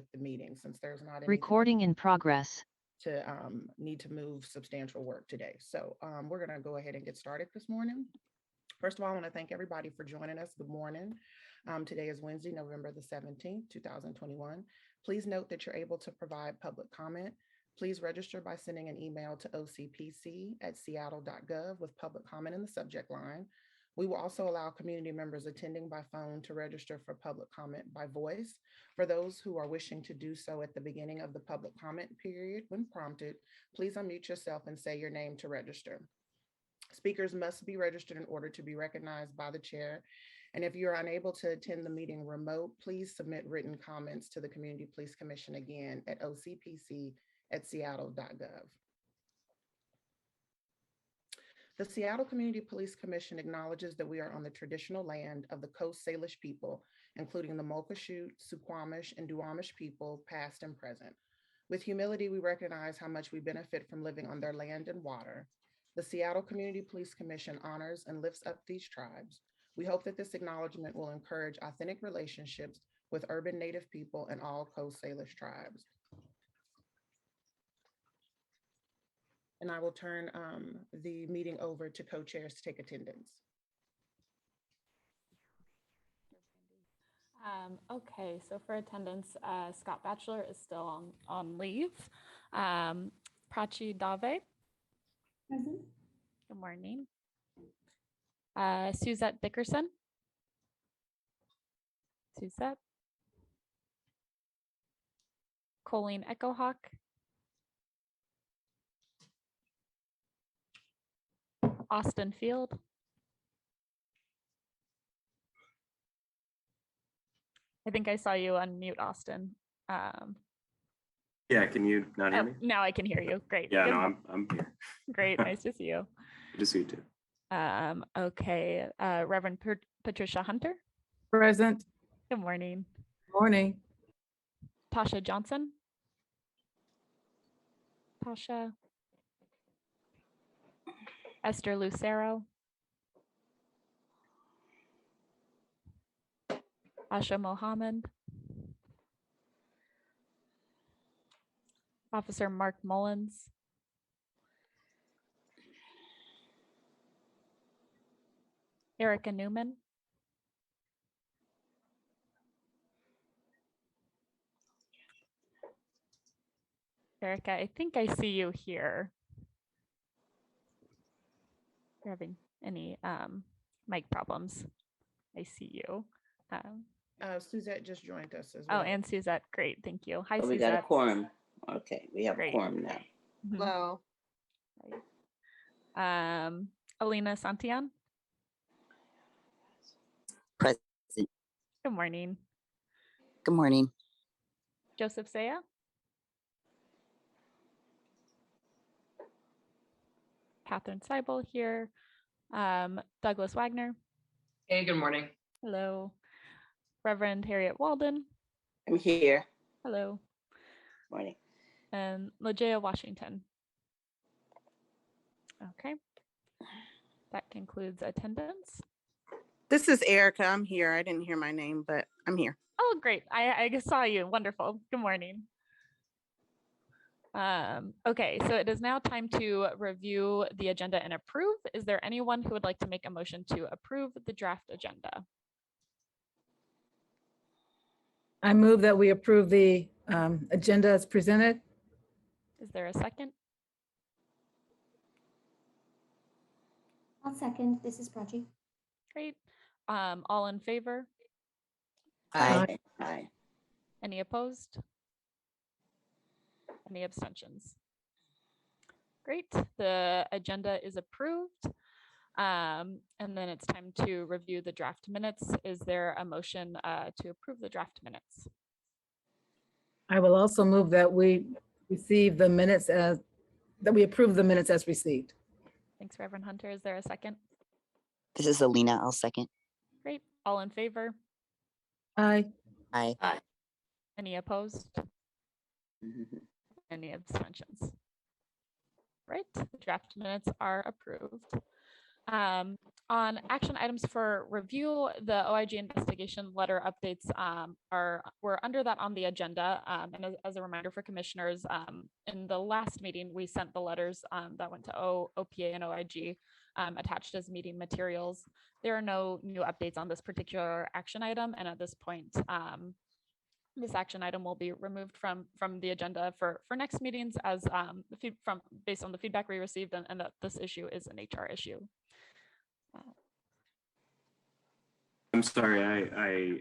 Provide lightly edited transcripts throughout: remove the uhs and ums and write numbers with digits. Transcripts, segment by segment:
with the meeting, since there's not any Recording in progress. to need to move substantial work today. So we're going to go ahead and get started this morning. First of all, I want to thank everybody for joining us. Good morning. Today is Wednesday, November the 17th, 2021. Please note that you're able to provide public comment. Please register by sending an email to ocpc@seattle.gov with public comment in the subject line. We will also allow community members attending by phone to register for public comment by voice. For those who are wishing to do so at the beginning of the public comment period, when prompted, please unmute yourself and say your name to register. Speakers must be registered in order to be recognized by the chair. And if you're unable to attend the meeting remote, please submit written comments to the Community Police Commission again at ocpc@seattle.gov. The Seattle Community Police Commission acknowledges that we are on the traditional land of the Coast Salish people, including the Muckleshoot, Suquamish, and Duwamish people, past and present. With humility, we recognize how much we benefit from living on their land and water. The Seattle Community Police Commission honors and lifts up these tribes. We hope that this acknowledgement will encourage authentic relationships with urban Native people and all Coast Salish tribes. And I will turn the meeting over to co-chairs to take attendance. Okay, so for attendance, Scott Batchelor is still on leave. Prachi Dave. Present. Good morning. Suzette Dickerson. Suzette. Colleen Echohawk. Austin Field. I think I saw you unmute, Austin. Yeah, can you not hear me? Now I can hear you. Great. Yeah, Good. no, I'm here. Great. Nice to see you. Good to see you too. Okay. Reverend Patricia Hunter. Present. Good morning. Morning. Tasha Johnson. Tasha. Esther Lucero. Asha Mohammed. Officer Mark Mullins. Erica Newman. Erica, I think I see you here. You're having any mic problems? I see you. Suzette just joined us as well. Oh, and Suzette, great, thank you. Hi, Oh, we Suzette. got a quorum. Okay, we have Great. a quorum now. Mhm. Hello. Right. Alina Santian. Present. Good morning. Good morning. Joseph Saya. Katherine Seibel here. Douglas Wagner. Hey, good morning. Hello. Reverend Harriett Walden. I'm here. Hello. Morning. And Lejea Washington. Okay. That concludes attendance. This is Erica. I'm here. I didn't hear my name, but I'm here. Oh, great. I saw you. Wonderful. Good morning. Okay, so it is now time to review the agenda and approve. Is there anyone who would like to make a motion to approve the draft agenda? I move that we approve the agenda as presented. Is there a second? I'll second. This is Prachi. Great. All in favor? Aye. Aye. Any opposed? Any abstentions? Great. The agenda is approved. And then it's time to review the draft minutes. Is there a motion to approve the draft minutes? I will also move that we receive the minutes as, that we approve the minutes as received. Thanks, Reverend Hunter. Is there a second? This is Alina. I'll second. Great. All in favor? Aye. Aye. Aye. Any opposed? Mhm. Any abstentions? Right. The draft minutes are approved. On action items for review, the OIG investigation letter updates were under that on the agenda. And as a reminder for commissioners, in the last meeting, we sent the letters that went to OPA and OIG attached as meeting materials. There are no new updates on this particular action item. And at this point, this action item will be removed from the agenda for next meetings as based on the feedback we received and that this issue is an HR issue. I'm sorry, I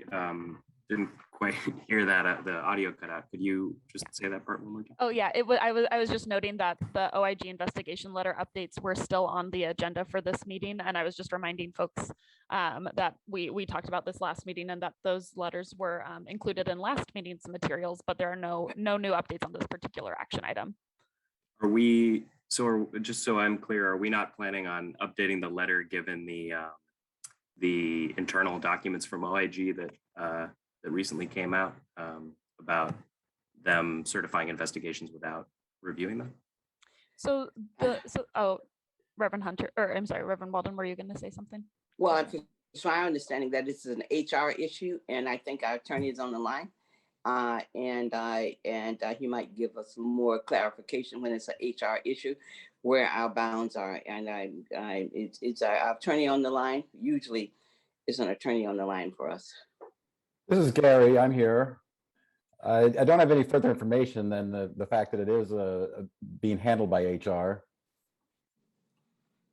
didn't quite hear that. The audio cut out. Could you just say that part one more time? Oh yeah, I was just noting that the OIG investigation letter updates were still on the agenda for this meeting, and I was just reminding folks that we talked about this last meeting and that those letters were included in last meeting's materials, but there are no new updates on this particular action item. Are we, just so I'm clear, are we not planning on updating the letter given the internal documents from OIG that recently came out about them certifying investigations without reviewing them? Reverend Hunter, or I'm sorry, Reverend Walden, were you going to say something? Well, it's my understanding that this is an HR issue, and I think our attorney is on the line. And he might give us more clarification when it's an HR issue, where our bounds are. And it's our attorney on the line. Usually, it's an attorney on the line for us. This is Gary. I'm here. I don't have any further information than the fact that it is being handled by HR.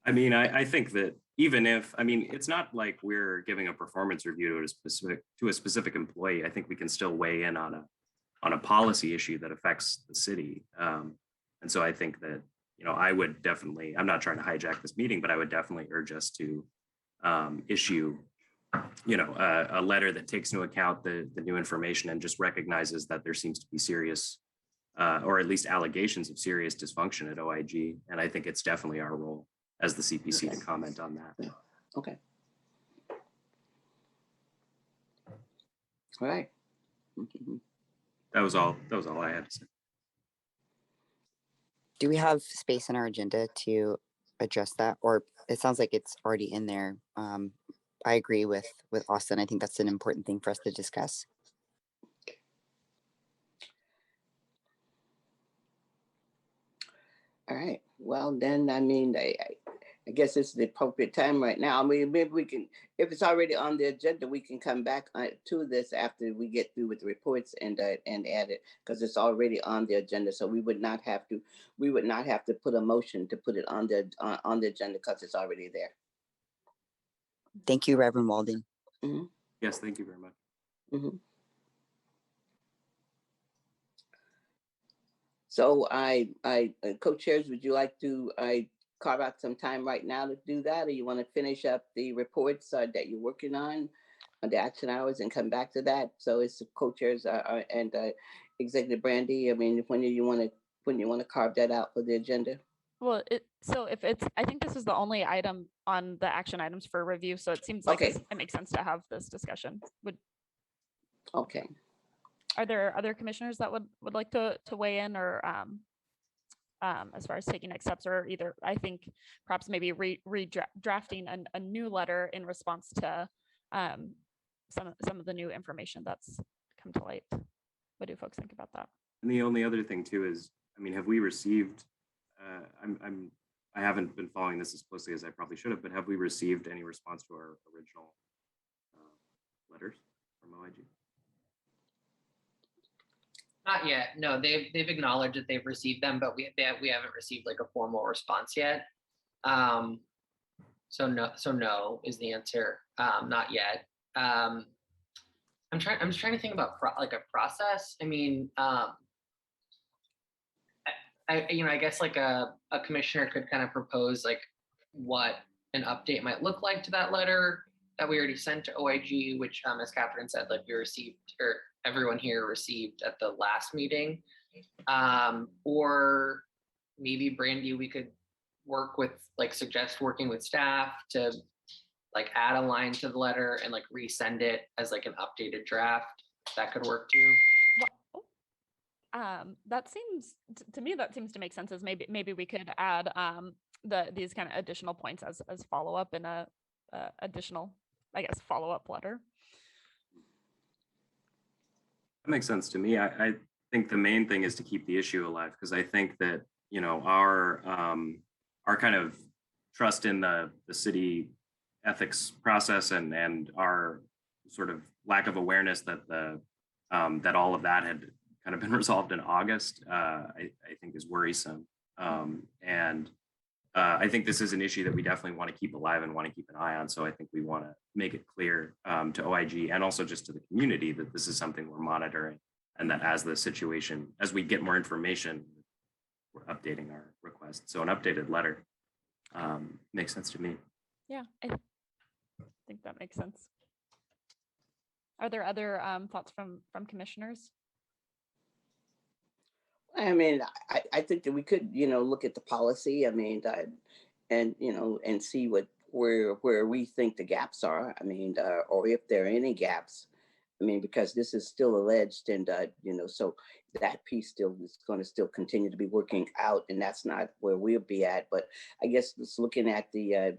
I mean, I think that even if, I mean, it's not like we're giving a performance review to a specific employee. I think we can still weigh in on a policy issue that affects the city. And so I think that, I would definitely, I'm not trying to hijack this meeting, but I would definitely urge us to issue, a letter that takes into account the new information and just recognizes that there seems to be serious, or at least allegations of serious dysfunction at OIG. And I think it's definitely our role as the CPC to comment on that. Okay. All right. That was all I had to say. Do we have space in our agenda to address that? Or it sounds like it's already in there. I agree with Austin. I think that's an important thing for us to discuss. All right. Well, then, I mean, I guess it's the appropriate time right now. I mean, maybe we can, if it's already on the agenda, we can come back to this after we get through with the reports and add it, because it's already on the agenda. So we would not have to put a motion to put it on the agenda because it's already there. Thank you, Reverend Walden. Mm-hmm. Yes, thank you very much. Mm-hmm. So co-chairs, would you like to carve out some time right now to do that, or you want to finish up the reports that you're working on the action hours and come back to that? So it's the co-chairs and Executive Brandy. I mean, when you want to carve that out for the agenda? Well, I think this is the only item on the action items for review. So it seems like it makes sense to have this discussion. Okay. Are there other commissioners that would like to weigh in, or as far as taking next steps, or either, I think perhaps maybe redrafting a new letter in response to some of the new information that's come to light? What do folks think about that? And the only other thing too is, I mean, have we received, I haven't been following this as closely as I probably should have, but have we received any response to our original letters from OIG? Not yet. No, they've acknowledged that they've received them, but we haven't received like a formal response yet. So no is the answer. Not yet. I'm just trying to think about a process. I mean, I guess like a commissioner could kind of propose like what an update might look like to that letter that we already sent to OIG, which as Katherine said, like we received, or everyone here received at the last meeting. Or maybe Brandy, we could suggest working with staff to like add a line to the letter and like resend it as like an updated draft. That could work too. That seems to me, that seems to make sense, as maybe we could add these kind of additional points as follow-up in a additional, I guess, follow-up letter. That makes sense to me. I think the main thing is to keep the issue alive, because I think that, you know, our kind of trust in the city ethics process and our sort of lack of awareness that that all of that had kind of been resolved in August, I think is worrisome. And I think this is an issue that we definitely want to keep alive and want to keep an eye on. So I think we want to make it clear to OIG and also just to the community that this is something we're monitoring, and that as the situation, as we get more information, we're updating our request. So an updated letter makes sense to me. Yeah, I think that makes sense. Are there other thoughts from commissioners? I mean, I think that we could, you know, look at the policy. I mean, and you know, and see where we think the gaps are. I mean, or if there are any gaps. I mean, because this is still alleged, and you know, so that piece still is going to still continue to be working out, and that's not where we'll be at. But I guess just looking at the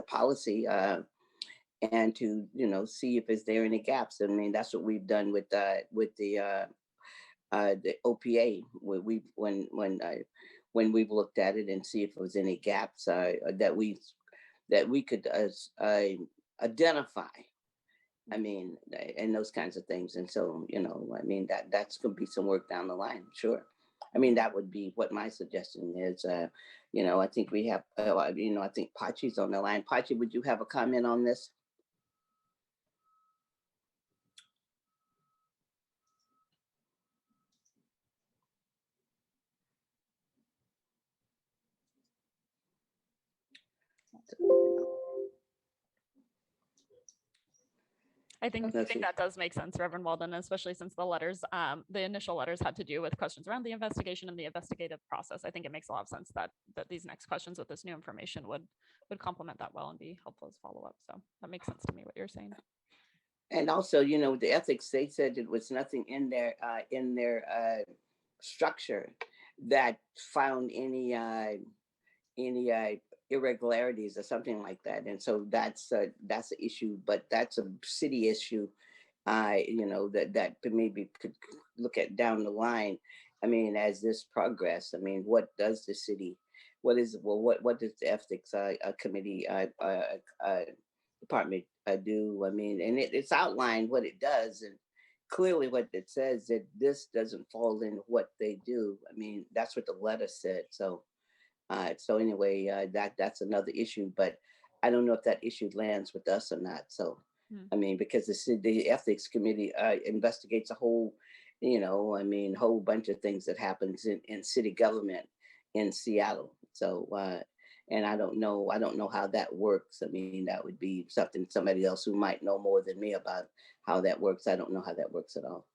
policy, and to, you know, see if is there any gaps. I mean, that's what we've done with the OPA, when we've looked at it and see if there was any gaps that we could identify. I mean, and those kinds of things. And so, you know, I mean, that's going to be some work down the line, sure. I mean, that would be what my suggestion is. You know, I think we have, you know, I think Pachi's on the line. Pachi, would you have a comment on this? I think that does make sense, Reverend Walden, especially since the letters, the initial letters had to do with questions around the investigation and the investigative process. I think it makes a lot of sense that these next questions with this new information would complement that well and be helpful as follow-up. So that makes sense to me what you're saying. And also, you know, the ethics, they said it was nothing in their structure that found any irregularities or something like that. And so that's an issue, but that's a city issue, you know, that maybe could look at down the line. I mean, as this progress, I mean, what does the city, what does the ethics committee department do? I mean, and it's outlined what it does, and clearly what it says that this doesn't fall in what they do. I mean, that's what the letter said. So anyway, that's another issue, but I don't know if that issue lands with us or not. So, I mean, because the ethics committee investigates a whole, you know, I mean, whole bunch of things that happens in city government in Seattle. So, and I don't know how that works. I mean, that would be something somebody else who might know more than me about how that works. I don't know how that works at all.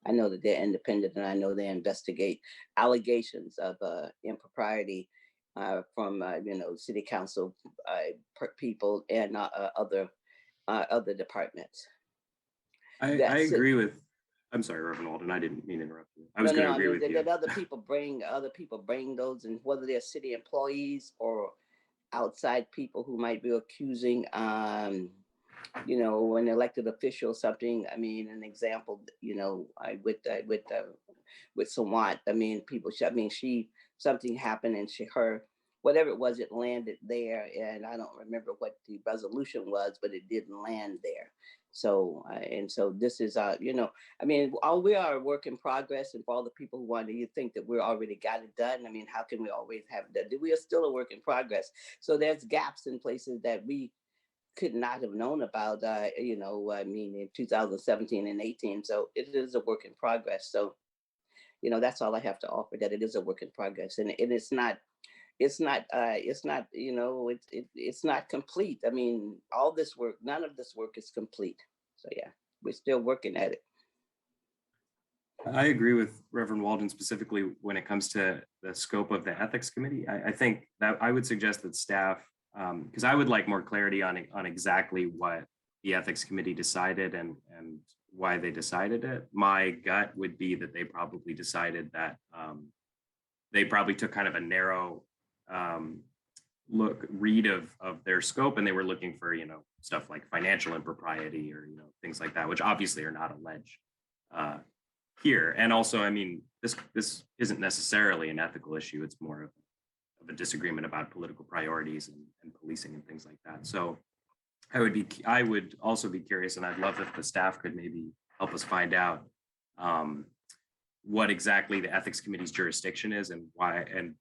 I know that they're independent, and I know they investigate allegations of impropriety from you know, city council people and other departments. I agree with. I'm sorry, Reverend Walden. I didn't mean to interrupt you. I was going to agree with you. That other people bring those, and whether they're city employees or outside people who might be accusing. You know, an elected official, something. I mean, an example. You know, with Sawant. I mean, people. I mean, something happened, and whatever it was, it landed there, and I don't remember what the resolution was, but it didn't land there. So, and so this is, you know, I mean, we are a work in progress, and for all the people who want to think that we're already got it done, I mean, how can we always have that? We are still a work in progress. So there's gaps in places that we could not have known about, you know, I mean, in 2017 and 18. So it is a work in progress. So, you know, that's all I have to offer, that it is a work in progress, and it's not, you know, it's not complete. I mean, all this work, none of this work is complete. So yeah, we're still working at it. I agree with Reverend Walden, specifically when it comes to the scope of the ethics committee. I think that I would suggest that staff, because I would like more clarity on exactly what the ethics committee decided and why they decided it. My gut would be that they probably decided that they probably took kind of a narrow read of their scope, and they were looking for, stuff like financial impropriety or, things like that, which obviously are not alleged here. And also, I mean, this isn't necessarily an ethical issue. It's more of a disagreement about political priorities and policing and things like that. So I would also be curious, and I'd love if the staff could maybe help us find out what exactly the ethics committee's jurisdiction is and why, and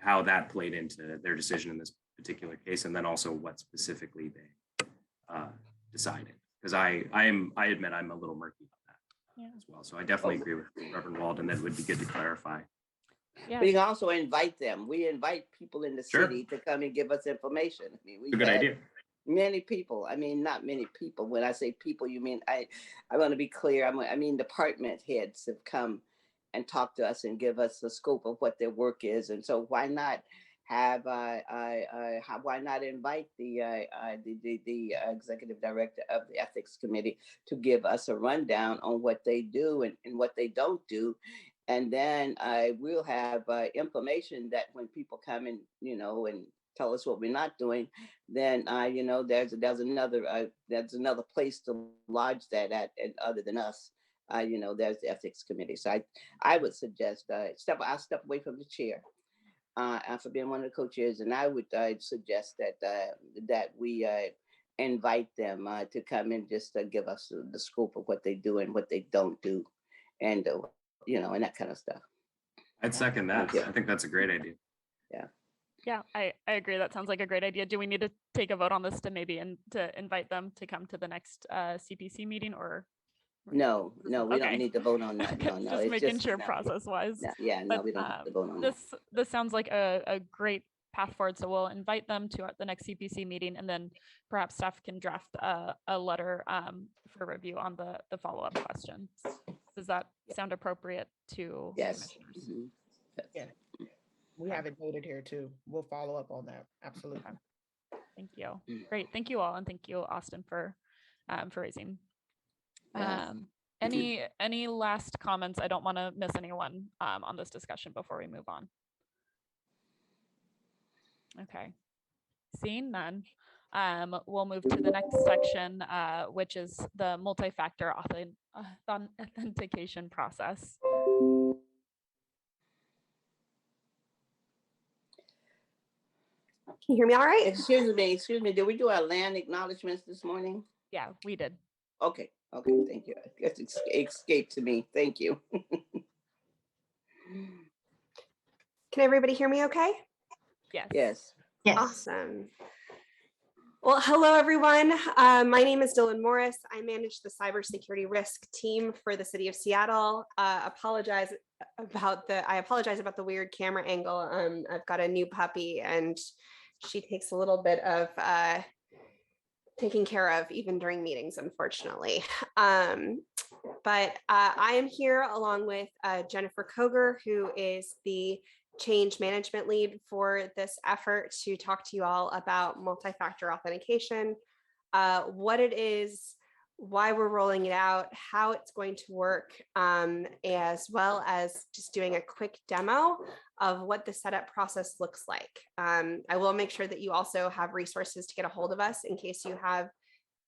how that played into their decision in this particular case, and then also what specifically they decided. Because I admit I'm a little murky on that as well. So I definitely agree with Reverend Walden that it would be good to clarify. Yeah. We can also invite them. We invite people in the Sure. city to come and give us information. I mean, It's a good idea. Many people. I mean, not many people. When I say people, you mean I want to be clear. I mean, department heads have come and talked to us and give us the scope of what their work is. And so why not have why not invite the executive director of the ethics committee to give us a rundown on what they do and what they don't do. And then we'll have information that when people come and, and tell us what we're not doing, then, there's another place to lodge that at, and other than us, there's the ethics committee. So I would suggest I'll step away from the chair for being one of the co-chairs, and I'd suggest that we invite them to come and just give us the scope of what they do and what they don't do, and and that kind of stuff. I'd second that. I think that's a great idea. Yeah, I agree. That sounds like a great idea. Do we need to take a vote on this to maybe to invite them to come to the next CPC meeting, or? No, we Okay. don't need to vote on that. No, Just it's making sure no. process wise. We don't have to vote on that. This sounds like a great path forward. So we'll invite them to the next CPC meeting, and then perhaps staff can draft a letter for review on the follow-up questions. Does that sound appropriate to Yes. commissioners? Mhm. Yeah. We have it noted here too. We'll follow up on that. Absolutely. Thank you. Great. Thank you all. And thank you, Austin, for raising. Yes. Any last comments? I don't want to miss anyone on this discussion before we move on. Okay. Seeing none, we'll move to the next section, which is the multi-factor authentication process. Can you hear me all right? Excuse me. Did we do our land acknowledgements this morning? Yeah, we did. Okay, thank you. I guess it escaped to me. Thank you. Can everybody hear me okay? Yes. Yes. Awesome. Well, hello, everyone. My name is Dylan Morris. I manage the cybersecurity risk team for the city of Seattle. I apologize about the weird camera angle. I've got a new puppy, and she takes a little bit of taking care of even during meetings, unfortunately. But I am here along with Jennifer Koger, who is the change management lead for this effort, to talk to you all about multi-factor authentication, what it is, why we're rolling it out, how it's going to work, as well as just doing a quick demo of what the setup process looks like. I will make sure that you also have resources to get a hold of us in case you have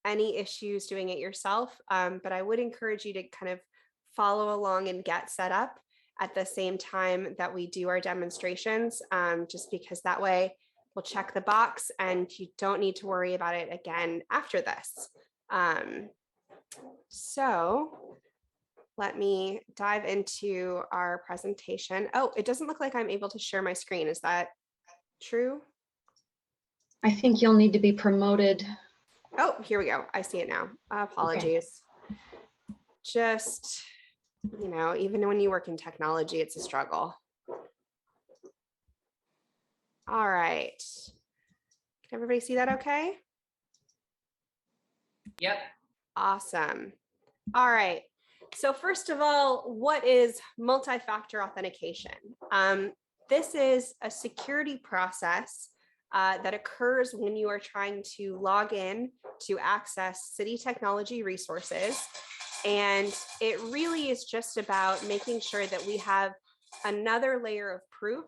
any issues doing it yourself. But I would encourage you to kind of follow along and get set up at the same time that we do our demonstrations, just because that way we'll check the box and you don't need to worry about it again after this. So let me dive into our presentation. Oh, it doesn't look like I'm able to share my screen. Is that true? I think you'll need to be promoted. Oh, here we go. I see it now. Apologies. Okay. Just, even when you work in technology, it's a struggle. All right. Can everybody see that okay? Yep. Awesome. All right. So first of all, what is multi-factor authentication? This is a security process that occurs when you are trying to log in to access city technology resources. And it really is just about making sure that we have another layer of proof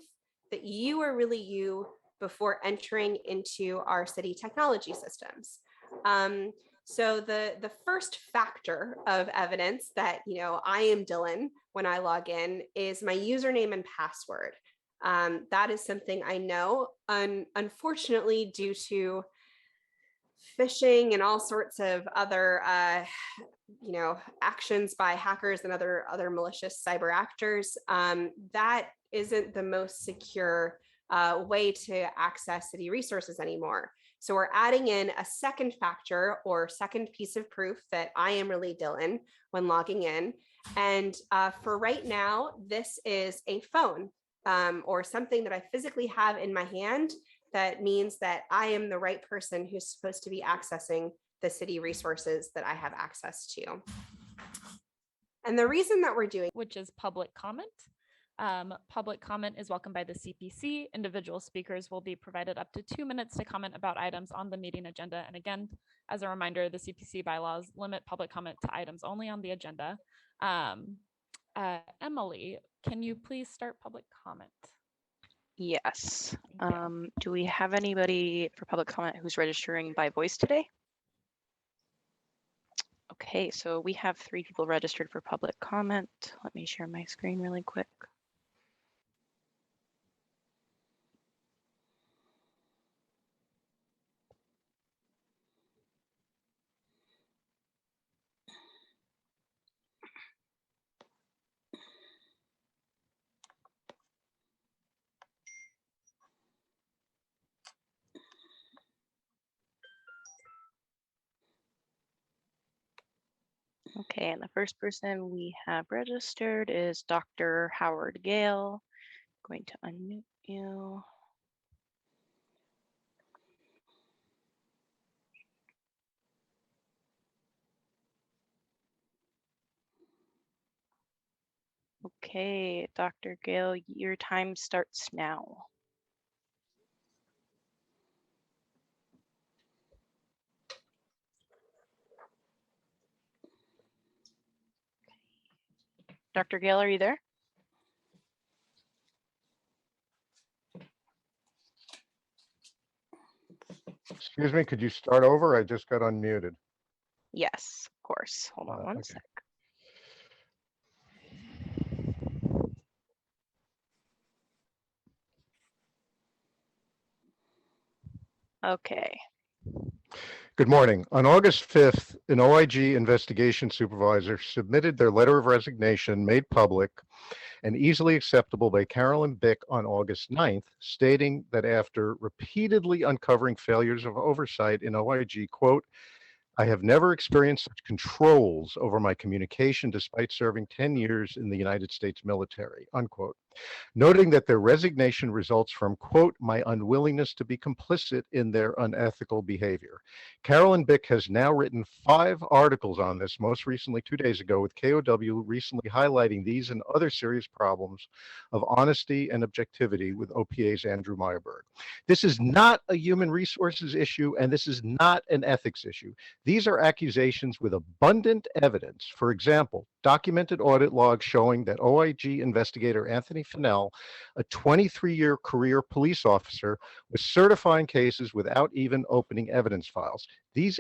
that you are really you before entering into our city technology systems. So the first factor of evidence that, I am Dylan when I log in is my username and password. That is something I know. Unfortunately, due to phishing and all sorts of other, actions by hackers and other malicious cyber actors, that isn't the most secure way to access city resources anymore. So we're adding in a second factor or second piece of proof that I am really Dylan when logging in. And for right now, this is a phone or something that I physically have in my hand. That means that I am the right person who's supposed to be accessing the city resources that I have access to. And the reason that we're doing, which is public comment. Public comment is welcomed by the CPC. Individual speakers will be provided up to 2 minutes to comment about items on the meeting agenda. And again, as a reminder, the CPC bylaws limit public comment to items only on the agenda. Emily, can you please start public comment? Yes. Do we have anybody for public comment who's registering by voice today? Okay, so we have 3 people registered for public comment. Let me share my screen really quick. Okay, and the first person we have registered is Dr. Howard Gale. Going to unmute you. Okay, Dr. Gale, your time starts now. Dr. Gale, are you there? Excuse me, could you start over? I just got unmuted. Yes, of course. Hold on one sec. Okay. Good morning. On August 5th, an OIG investigation supervisor submitted their letter of resignation made public and easily acceptable by Carolyn Bick on August 9th, stating that after repeatedly uncovering failures of oversight in OIG, quote, I have never experienced such controls over my communication despite serving 10 years in the United States military, unquote. Noting that their resignation results from, quote, my unwillingness to be complicit in their unethical behavior. Carolyn Bick has now written 5 articles on this, most recently 2 days ago with KOW recently highlighting these and other serious problems of honesty and objectivity with OPA's Andrew Meyerberg. This is not a human resources issue, and this is not an ethics issue. These are accusations with abundant evidence. For example, documented audit logs showing that OIG investigator Anthony Fennell, a 23-year career police officer, was certifying cases without even opening evidence files. These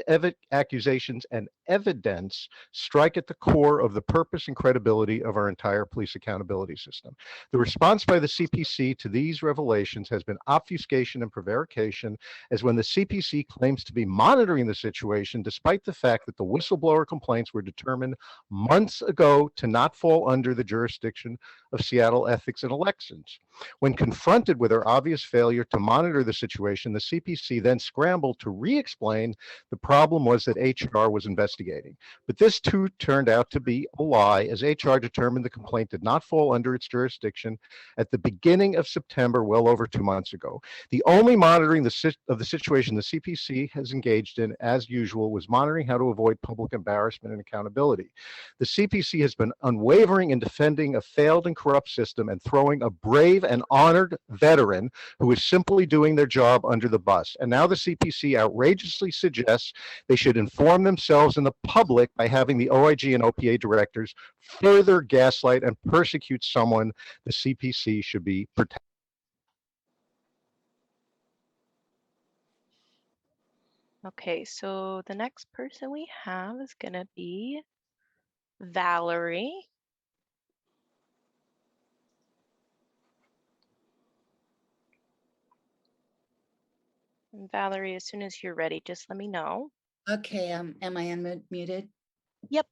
accusations and evidence strike at the core of the purpose and credibility of our entire police accountability system. The response by the CPC to these revelations has been obfuscation and prevarication, as when the CPC claims to be monitoring the situation, despite the fact that the whistleblower complaints were determined months ago to not fall under the jurisdiction of Seattle Ethics and Elections. When confronted with their obvious failure to monitor the situation, the CPC then scrambled to re-explain the problem was that HR was investigating. But this too turned out to be a lie, as HR determined the complaint did not fall under its jurisdiction at the beginning of September, well over 2 months ago. The only monitoring of the situation the CPC has engaged in, as usual, was monitoring how to avoid public embarrassment and accountability. The CPC has been unwavering in defending a failed and corrupt system and throwing a brave and honored veteran who is simply doing their job under the bus. And now the CPC outrageously suggests they should inform themselves and the public by having the OIG and OPA directors further gaslight and persecute someone the CPC should be protecting. Okay, so the next person we have is going to be Valerie. And Valerie, as soon as you're ready, just let me know. Okay, am I unmuted? Yep.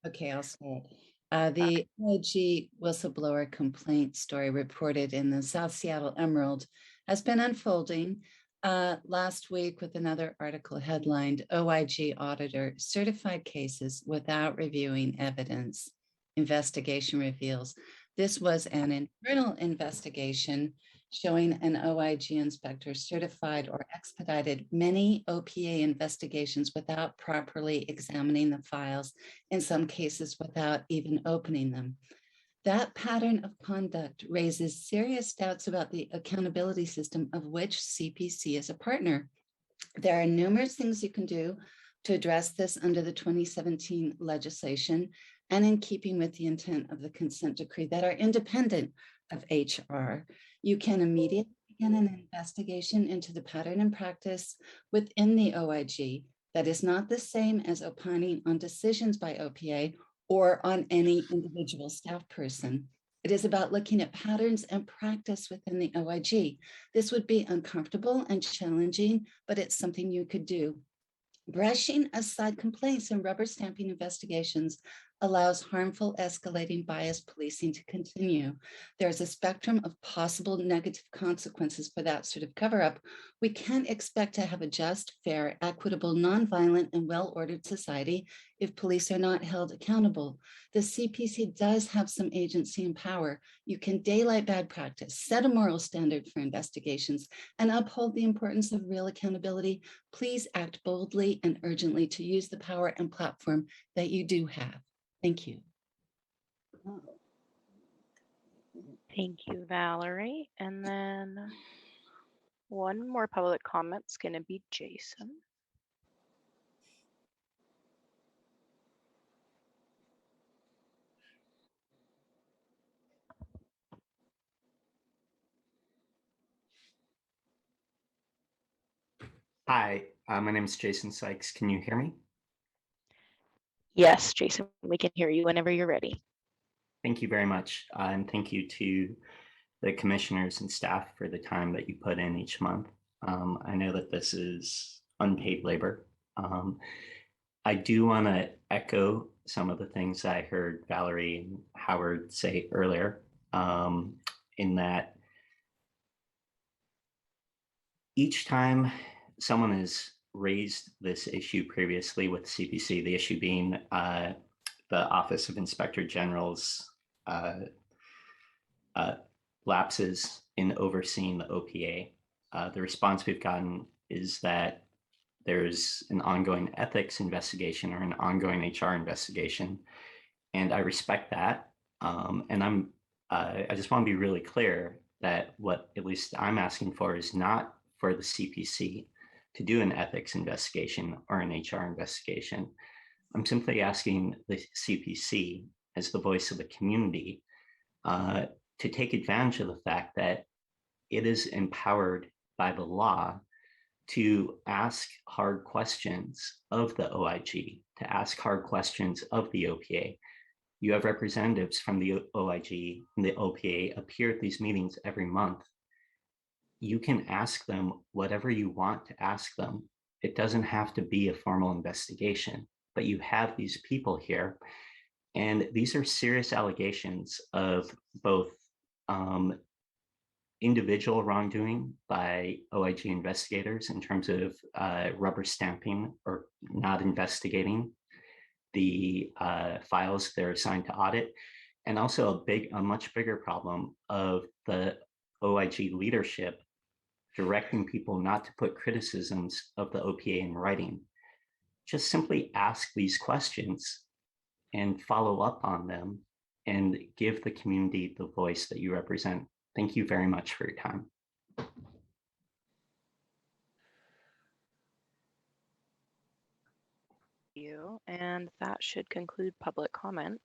Okay, I'll start. The OIG whistleblower complaint story reported in the South Seattle Emerald has been unfolding. Last week with another article headlined OIG auditor certified cases without reviewing evidence. Investigation reveals this was an internal investigation showing an OIG inspector certified or expedited many OPA investigations without properly examining the files, in some cases without even opening them. That pattern of conduct raises serious doubts about the accountability system of which CPC is a partner. There are numerous things you can do to address this under the 2017 legislation and in keeping with the intent of the consent decree that are independent of HR. You can immediately begin an investigation into the pattern and practice within the OIG that is not the same as opining on decisions by OPA or on any individual staff person. It is about looking at patterns and practice within the OIG. This would be uncomfortable and challenging, but it's something you could do. Brushing aside complaints and rubber stamping investigations allows harmful escalating bias policing to continue. There's a spectrum of possible negative consequences for that sort of cover-up. We can't expect to have a just, fair, equitable, nonviolent, and well-ordered society if police are not held accountable. The CPC does have some agency and power. You can daylight bad practice, set a moral standard for investigations, and uphold the importance of real accountability. Please act boldly and urgently to use the power and platform that you do have. Thank you. Thank you, Valerie. And then one more public comment is going to be Jason. Hi, my name is Jason Sykes. Can you hear me? Yes, Jason, we can hear you whenever you're ready. Thank you very much. And thank you to the commissioners and staff for the time that you put in each month. I know that this is unpaid labor. I do want to echo some of the things I heard Valerie and Howard say earlier, in that each time someone has raised this issue previously with CPC, the issue being the Office of Inspector General's lapses in overseeing the OPA. The response we've gotten is that there's an ongoing ethics investigation or an ongoing HR investigation, and I respect that. And I just want to be really clear that what at least I'm asking for is not for the CPC to do an ethics investigation or an HR investigation. I'm simply asking the CPC, as the voice of the community, to take advantage of the fact that it is empowered by the law to ask hard questions of the OIG, to ask hard questions of the OPA. You have representatives from the OIG and the OPA appear at these meetings every month. You can ask them whatever you want to ask them. It doesn't have to be a formal investigation, but you have these people here. And these are serious allegations of both individual wrongdoing by OIG investigators in terms of rubber stamping or not investigating the files they're assigned to audit, and also a much bigger problem of the OIG leadership directing people not to put criticisms of the OPA in writing. Just simply ask these questions and follow up on them and give the community the voice that you represent. Thank you very much for your time. You, and that should conclude public comment.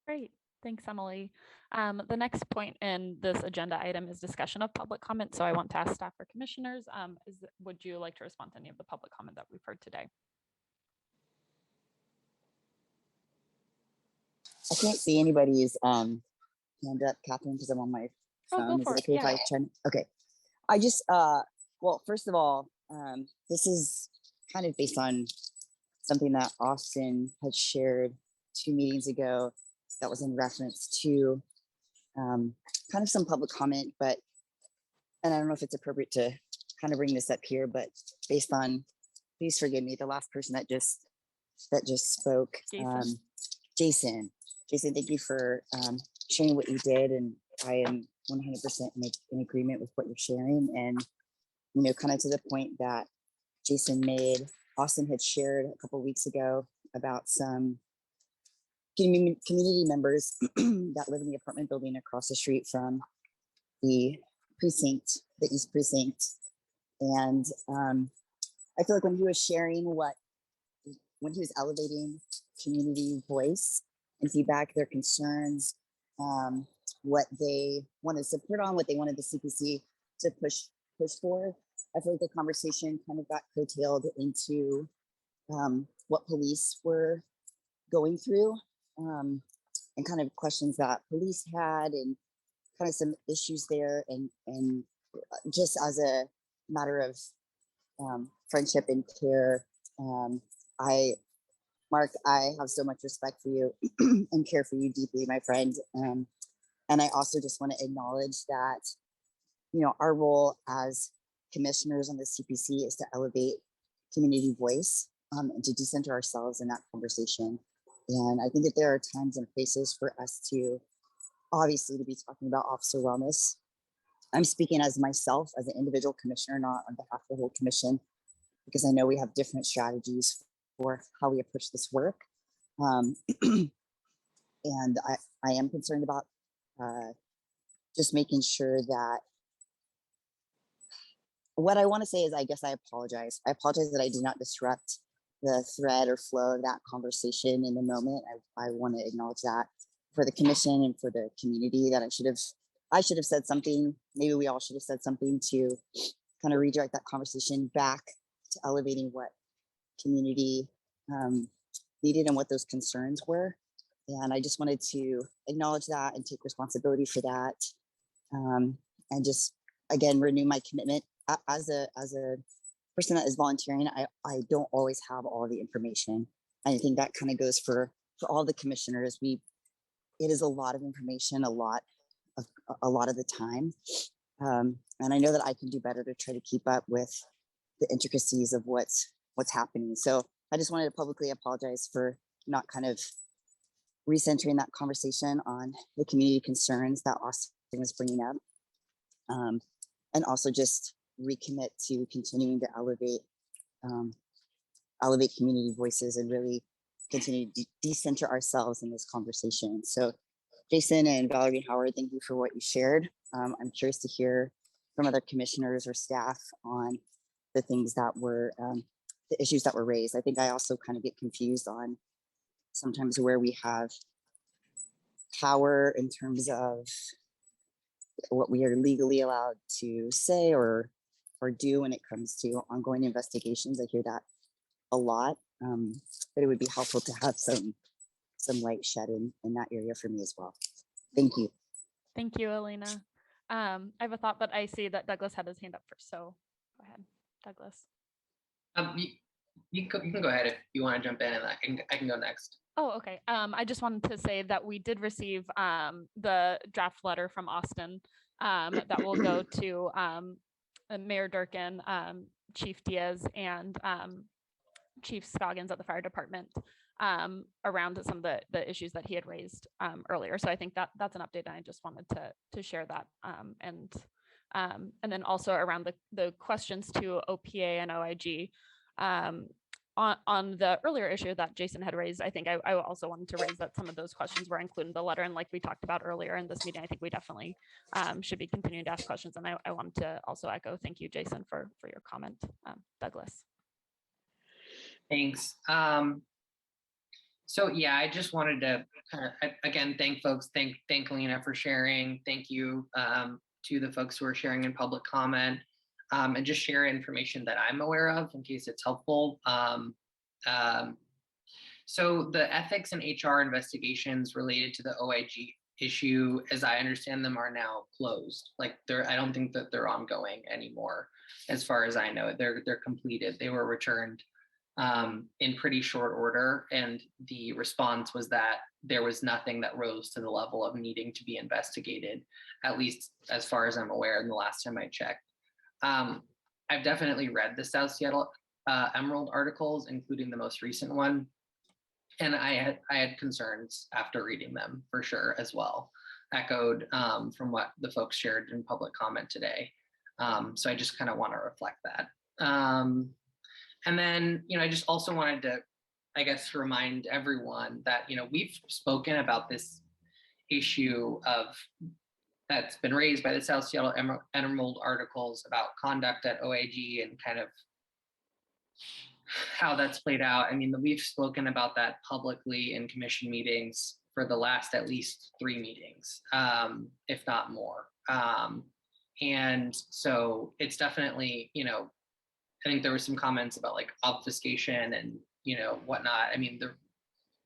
Great. Thanks, Emily. The next point in this agenda item is discussion of public comment. So I want to ask staff or commissioners, would you like to respond to any of the public comment that we've heard today? I can't see anybody's hand up, Catherine, because I'm on my phone. Is it okay if I try? Okay. I just, well, first of all, this is kind of based on something that Austin had shared 2 meetings ago that was in reference to kind of some public comment, but, and I don't know if it's appropriate to kind of bring this up here, but based on, please forgive me, the last person that just spoke, Jason, thank you for sharing what you did. And I am 100% in agreement with what you're sharing. And, you know, kind of to the point that Jason made, Austin had shared a couple of weeks ago about some community members that live in the apartment building across the street from the precinct, the East Precinct. And I feel like when he was sharing when he was elevating community voice and feedback, their concerns, what they wanted to support on, what they wanted the CPC to push for. I feel like the conversation kind of got curtailed into what police were going through and kind of questions that police had and kind of some issues there. And just as a matter of friendship and care, Mark, I have so much respect for you and care for you deeply, my friend. And I also just want to acknowledge that, you know, our role as commissioners on the CPC is to elevate community voice and to decenter ourselves in that conversation. And I think that there are times and places for us to, obviously, to be talking about officer wellness. I'm speaking as myself, as an individual commissioner, not on behalf of the whole commission, because I know we have different strategies for how we approach this work. And I am concerned about just making sure that what I want to say is, I guess I apologize. I apologize that I did not disrupt the thread or flow of that conversation in the moment. I want to acknowledge that for the commission and for the community, that I should have said something. Maybe we all should have said something to kind of redirect that conversation back to elevating what community needed and what those concerns were. And I just wanted to acknowledge that and take responsibility for that. And just, again, renew my commitment. As a person that is volunteering, I don't always have all the information. I think that kind of goes for all the commissioners. It is a lot of information, a lot of the time. And I know that I can do better to try to keep up with the intricacies of what's happening. So I just wanted to publicly apologize for not kind of recentering that conversation on the community concerns that Austin was bringing up. And also just recommit to continuing to elevate community voices and really continue to decenter ourselves in this conversation. So Jason and Valerie Howard, thank you for what you shared. I'm curious to hear from other commissioners or staff on the things that were, the issues that were raised. I think I also kind of get confused on sometimes where we have power in terms of what we are legally allowed to say or do when it comes to ongoing investigations. I hear that a lot, but it would be helpful to have some light shed in that area for me as well. Thank you. Thank you, Elena. I have a thought, but I see that Douglas had his hand up first, so go ahead, Douglas. You can go ahead if you want to jump in, and I can go next. Oh, okay. I just wanted to say that we did receive the draft letter from Austin that will go to Mayor Durkin, Chief Diaz, and Chief Scoggins at the fire department around some of the issues that he had raised earlier. So I think that's an update, and I just wanted to share that. And then also around the questions to OPA and OIG. On the earlier issue that Jason had raised, I think I also wanted to raise that some of those questions were included in the letter. And like we talked about earlier in this meeting, I think we definitely should be continuing to ask questions. And I wanted to also echo, thank you, Jason, for your comment. Douglas. Thanks. So yeah, I just wanted to kind of, again, thank folks, thank Lena for sharing. Thank you to the folks who are sharing in public comment, and just share information that I'm aware of in case it's helpful. So the ethics and HR investigations related to the OIG issue, as I understand them, are now closed. Like I don't think that they're ongoing anymore. As far as I know, they're completed. They were returned in pretty short order, and the response was that there was nothing that rose to the level of needing to be investigated, at least as far as I'm aware. In the last time I checked, I've definitely read the South Seattle Emerald articles, including the most recent one, and I had concerns after reading them for sure as well, echoed from what the folks shared in public comment today. So I just kind of want to reflect that. And then, I just also wanted to, I guess, remind everyone that, we've spoken about this issue that's been raised by the South Seattle Emerald articles about conduct at OIG and kind of how that's played out. I mean, we've spoken about that publicly in commission meetings for the last at least 3 meetings, if not more. And so it's definitely, I think there were some comments about like obfuscation and, whatnot. I mean,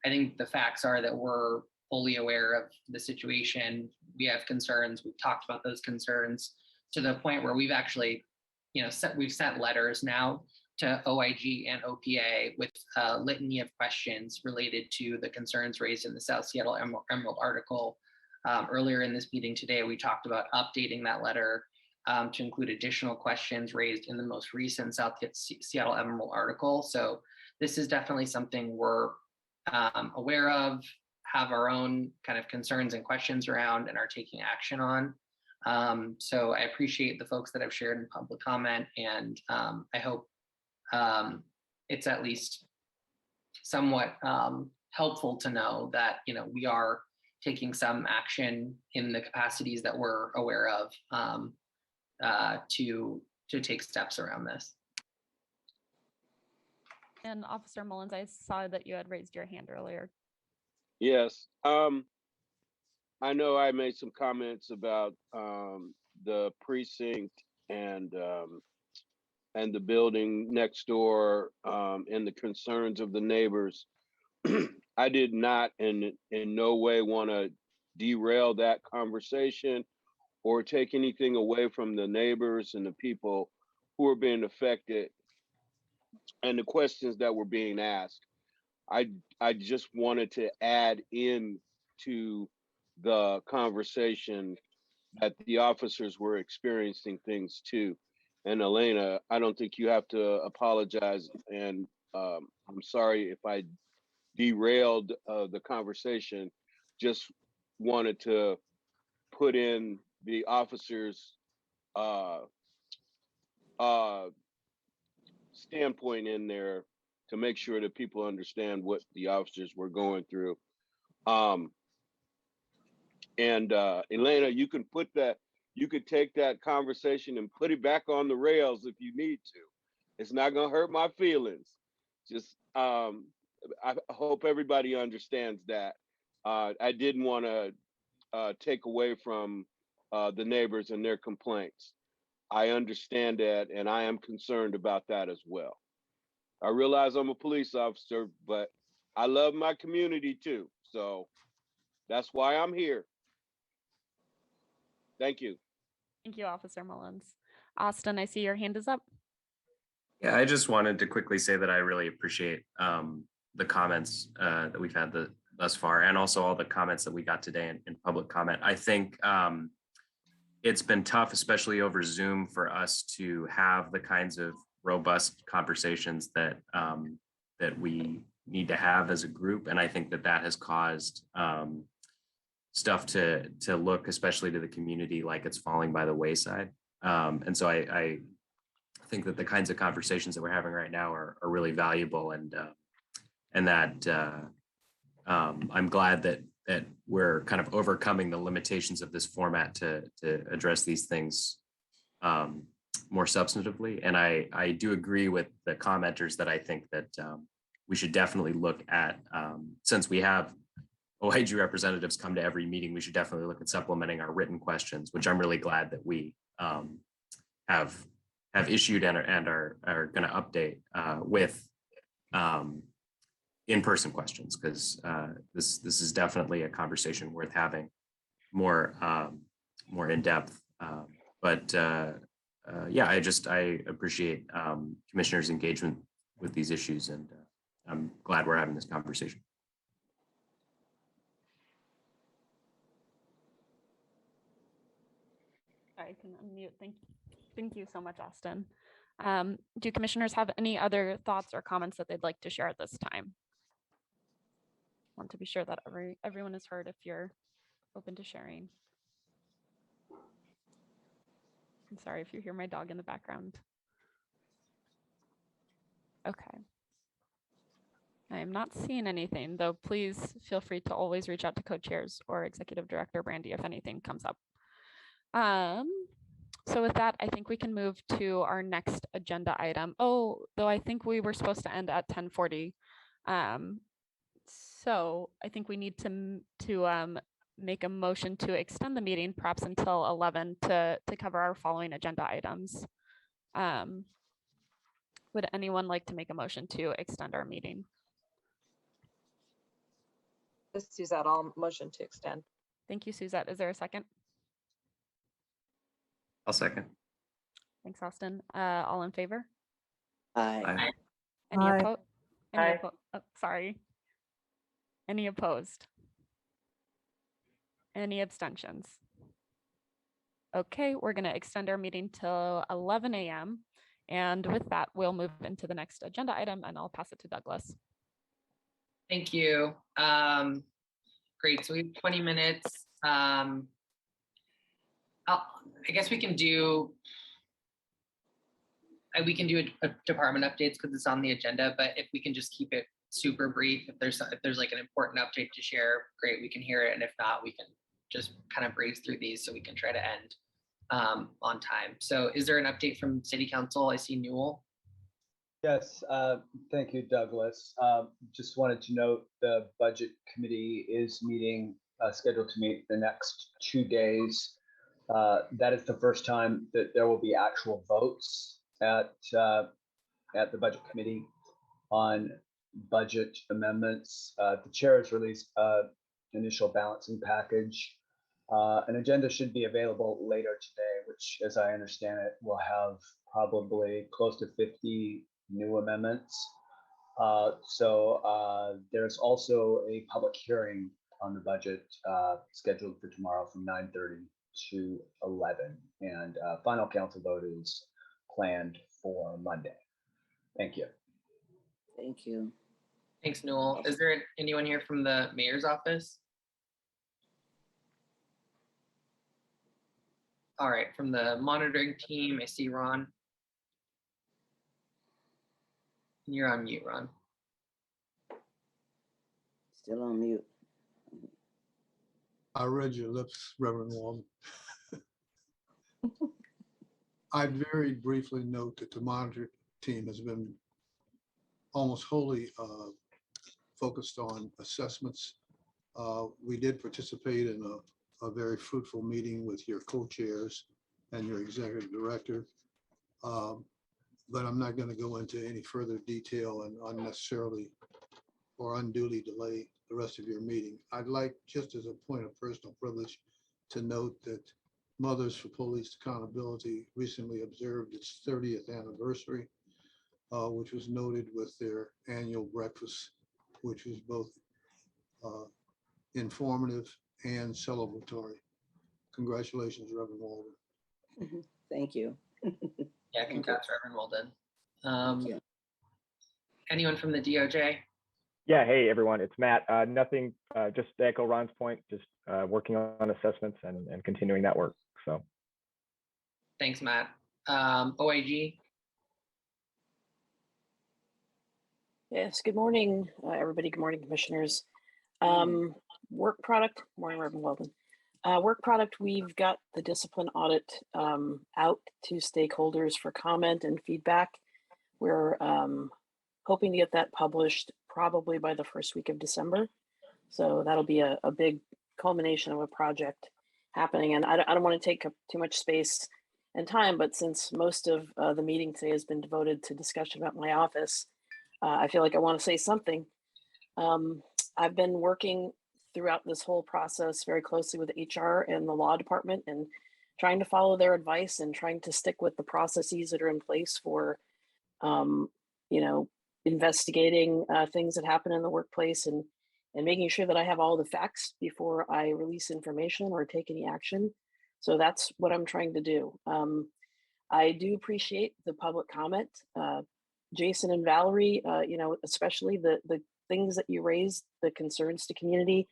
I think the facts are that we're fully aware of the situation. We have concerns. We've talked about those concerns to the point where we've actually, we've sent letters now to OIG and OPA with a litany of questions related to the concerns raised in the South Seattle Emerald article. Earlier in this meeting today, we talked about updating that letter to include additional questions raised in the most recent South Seattle Emerald article. So this is definitely something we're aware of, have our own kind of concerns and questions around, and are taking action on. So I appreciate the folks that have shared in public comment, and I hope it's at least somewhat helpful to know that, we are taking some action in the capacities that we're aware of to take steps around this. And Officer Mullins, I saw that you had raised your hand earlier. Yes. I know I made some comments about the precinct and the building next door and the concerns of the neighbors. I did not in no way want to derail that conversation or take anything away from the neighbors and the people who are being affected and the questions that were being asked. I just wanted to add in to the conversation that the officers were experiencing things too. And Elena, I don't think you have to apologize. And I'm sorry if I derailed the conversation. Just wanted to put in the officers' standpoint in there to make sure that people understand what the officers were going through. And Elena, you can take that conversation and put it back on the rails if you need to. It's not gonna hurt my feelings. Just I hope everybody understands that. I didn't want to take away from the neighbors and their complaints. I understand that, and I am concerned about that as well. I realize I'm a police officer, but I love my community too. So that's why I'm here. Thank you. Thank you, Officer Mullins. Austin, I see your hand is up. Yeah, I just wanted to quickly say that I really appreciate the comments that we've had thus far, and also all the comments that we got today in public comment. I think it's been tough, especially over Zoom, for us to have the kinds of robust conversations that that we need to have as a group, and I think that has caused stuff to look, especially to the community, like it's falling by the wayside. And so I think that the kinds of conversations that we're having right now are really valuable, and that I'm glad that we're kind of overcoming the limitations of this format to address these things more substantively. And I do agree with the commenters that I think that we should definitely look at, since we have OIG representatives come to every meeting, we should definitely look at supplementing our written questions, which I'm really glad that we have issued and are going to update with in-person questions, because this is definitely a conversation worth having more in depth. Yeah, I appreciate commissioners' engagement with these issues, and I'm glad we're having this conversation. I can unmute. Thank you so much, Austin. Do commissioners have any other thoughts or comments that they'd like to share at this time? Want to be sure that everyone is heard if you're open to sharing. I'm sorry if you hear my dog in the background. Okay. I am not seeing anything, though. Please feel free to always reach out to co-chairs or Executive Director Brandy if anything comes up. So with that, I think we can move to our next agenda item. Oh, though I think we were supposed to end at 10:40. So I think we need to make a motion to extend the meeting perhaps until 11 to cover our following agenda items. Would anyone like to make a motion to extend our meeting? This is Suzette. I'll motion to extend. Thank you, Suzette. Is there a second? I'll second. Thanks, Austin. All in favor? Aye. Any Aye. opposed? Aye. Sorry. Any opposed? Any abstentions? Okay, we're going to extend our meeting till 11 a.m. And with that, we'll move into the next agenda item, and I'll pass it to Douglas. Thank you. Great. So we have 20 minutes. I guess we can do a department updates because it's on the agenda, but if we can just keep it super brief, if there's like an important update to share, great, we can hear it. And if not, we can just kind of breeze through these so we can try to end on time. So is there an update from City Council? I see Newell. Yes, thank you, Douglas. Just wanted to note the Budget Committee is meeting, scheduled to meet the next 2 days. That is the first time that there will be actual votes at the Budget Committee on budget amendments. The chair has released initial balancing package. An agenda should be available later today, which, as I understand it, will have probably close to 50 new amendments. There's also a public hearing on the budget scheduled for tomorrow from 9:30 to 11, and final council vote is planned for Monday. Thank you. Thank you. Thanks, Newell. Is there anyone here from the mayor's office? All right, from the monitoring team, I see Ron. You're on mute, Ron. Still on mute. I read your lips, Reverend Walden. I'd very briefly note that the monitor team has been almost wholly focused on assessments. We did participate in a very fruitful meeting with your co-chairs and your executive director. But I'm not going to go into any further detail and unnecessarily or unduly delay the rest of your meeting. I'd like, just as a point of personal privilege, to note that Mothers for Police Accountability recently observed its 30th anniversary, which was noted with their annual breakfast, which was both informative and celebratory. Congratulations, Reverend Walden. Thank you. Yeah, congrats, Reverend Walden. Anyone from the DOJ? Yeah, hey everyone, it's Matt. Nothing, just to echo Ron's point, just working on assessments and continuing that work. So, thanks, Matt. OIG. Yes, good morning, everybody. Good morning, commissioners. Work product, morning, Reverend Walden. Work product, we've got the discipline audit out to stakeholders for comment and feedback. We're hoping to get that published probably by the first week of December. So that'll be a big culmination of a project happening. And I don't want to take up too much space and time, but since most of the meeting today has been devoted to discussion about my office, I feel like I want to say something. I've been working throughout this whole process very closely with HR and the law department and trying to follow their advice and trying to stick with the processes that are in place for, investigating things that happen in the workplace and making sure that I have all the facts before I release information or take any action. So that's what I'm trying to do. I do appreciate the public comment. Jason and Valerie, especially the things that you raised, the concerns to community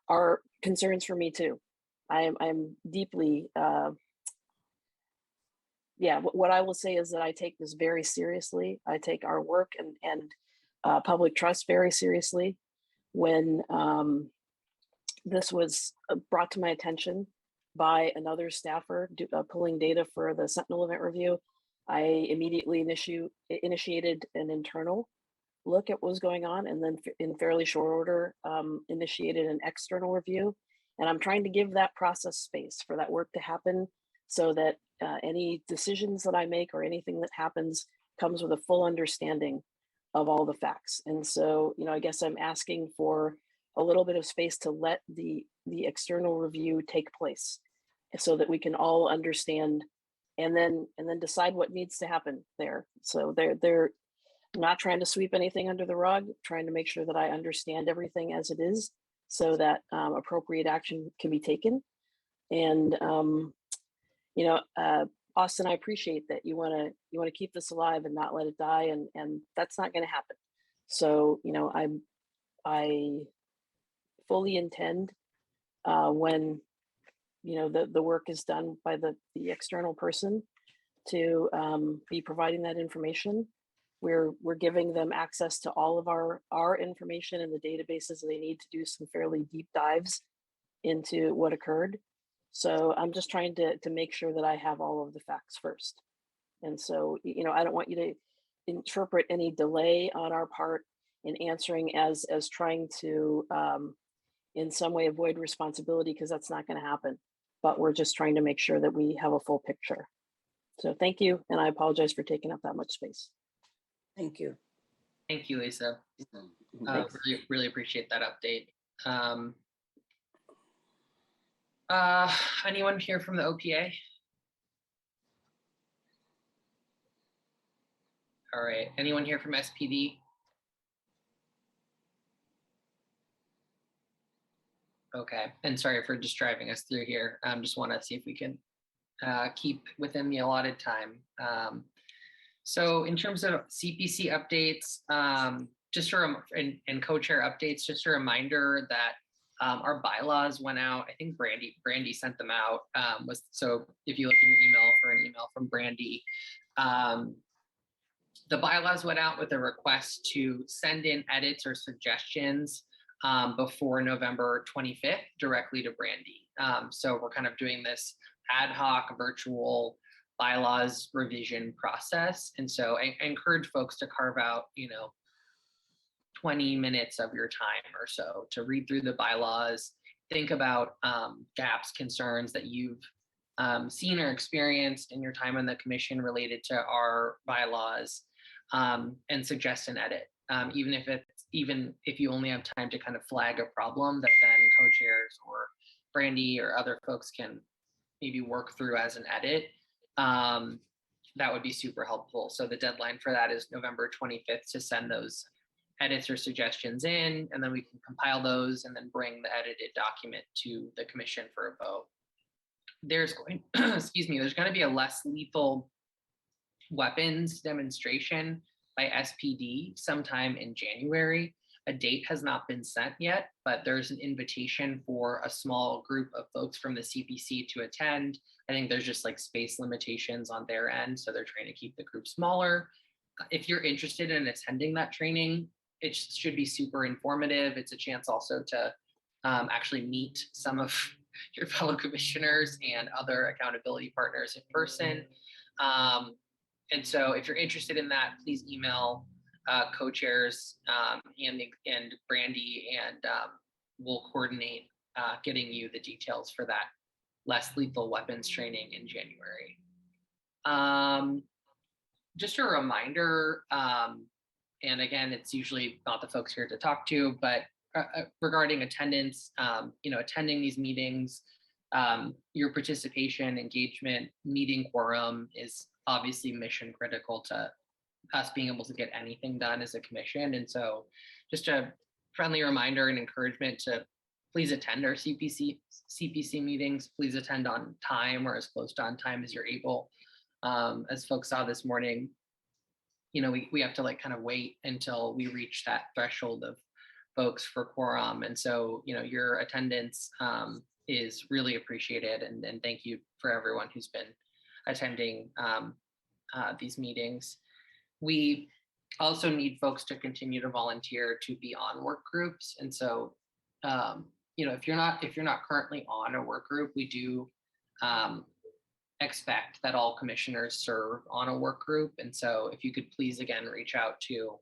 are concerns for me too. I'm deeply, what I will say is that I take this very seriously. I take our work and public trust very seriously. When this was brought to my attention by another staffer pulling data for the Sentinel event review, I immediately initiated an internal look at what was going on, and then in fairly short order, initiated an external review. And I'm trying to give that process space for that work to happen so that any decisions that I make or anything that happens comes with a full understanding of all the facts. And so, I guess I'm asking for a little bit of space to let the external review take place so that we can all understand and then decide what needs to happen there. So they're not trying to sweep anything under the rug, trying to make sure that I understand everything as it is so that appropriate action can be taken. And, Austin, I appreciate that you want to keep this alive and not let it die, and that's not going to happen. So, I fully intend when the work is done by the external person to be providing that information. We're giving them access to all of our information in the databases. They need to do some fairly deep dives into what occurred. So I'm just trying to make sure that I have all of the facts first. And so, I don't want you to interpret any delay on our part in answering as trying to, in some way, avoid responsibility, because that's not going to happen. But we're just trying to make sure that we have a full picture. So thank you. And I apologize for taking up that much space. Thank you. Thank you, Lisa. Really appreciate that update. Anyone here from the OPA? All right, anyone here from SPD? Okay, and sorry for just driving us through here. Just want to see if we can keep within the allotted time. So in terms of CPC updates, and co-chair updates, just a reminder that our bylaws went out. I think Brandy sent them out. So if you look in your email for an email from Brandy, the bylaws went out with a request to send in edits or suggestions before November 25th directly to Brandy. So we're kind of doing this ad hoc virtual bylaws revision process. And so I encourage folks to carve out, 20 minutes of your time or so to read through the bylaws, think about gaps, concerns that you've seen or experienced in your time on the commission related to our bylaws, and suggest an edit. Even if you only have time to kind of flag a problem that then co-chairs or Brandy or other folks can maybe work through as an edit, that would be super helpful. So the deadline for that is November 25th to send those edits or suggestions in, and then we can compile those and then bring the edited document to the commission for a vote. There's going, there's going to be a less lethal weapons demonstration by SPD sometime in January. A date has not been set yet, but there's an invitation for a small group of folks from the CPC to attend. I think there's just like space limitations on their end, so they're trying to keep the group smaller. If you're interested in attending that training, it should be super informative. It's a chance also to actually meet some of your fellow commissioners and other accountability partners in person. And so if you're interested in that, please email co-chairs and Brandy, and we'll coordinate getting you the details for that less lethal weapons training in January. Just a reminder, and again, it's usually not the folks here to talk to, but regarding attendance, attending these meetings, your participation, engagement, meeting quorum is obviously mission critical to us being able to get anything done as a commission. And so just a friendly reminder and encouragement to please attend our CPC meetings. Please attend on time or as close to on time as you're able. As folks saw this morning, we have to kind of wait until we reach that threshold of folks for quorum. And so, your attendance is really appreciated. And thank you for everyone who's been attending these meetings. We also need folks to continue to volunteer to be on work groups. And so, if you're not currently on a work group, we do expect that all commissioners serve on a work group. And so if you could please, again, reach out to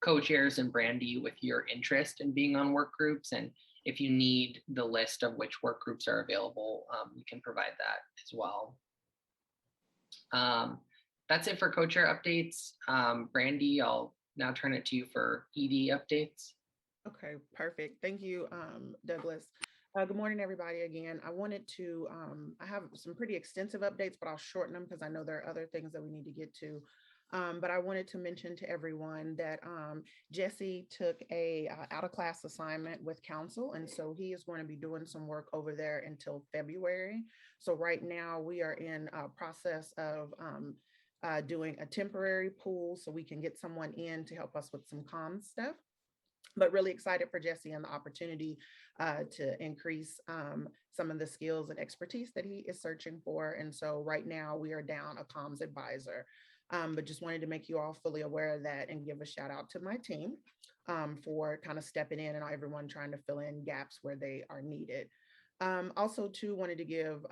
co-chairs and Brandy with your interest in being on work groups. And if you need the list of which work groups are available, we can provide that as well. That's it for co-chair updates. Brandy, I'll now turn it to you for ED updates. Okay, perfect. Thank you, Douglas. Good morning, everybody. Again, I wanted to, I have some pretty extensive updates, but I'll shorten them because I know there are other things that we need to get to. But I wanted to mention to everyone that Jesse took a out-of-class assignment with council, and so he is going to be doing some work over there until February. So right now we are in a process of doing a temporary pool so we can get someone in to help us with some comms stuff. But really excited for Jesse and the opportunity to increase some of the skills and expertise that he is searching for. And so right now we are down a comms advisor, but just wanted to make you all fully aware of that and give a shout out to my team for kind of stepping in and everyone trying to fill in gaps where they are needed. Also too, wanted to give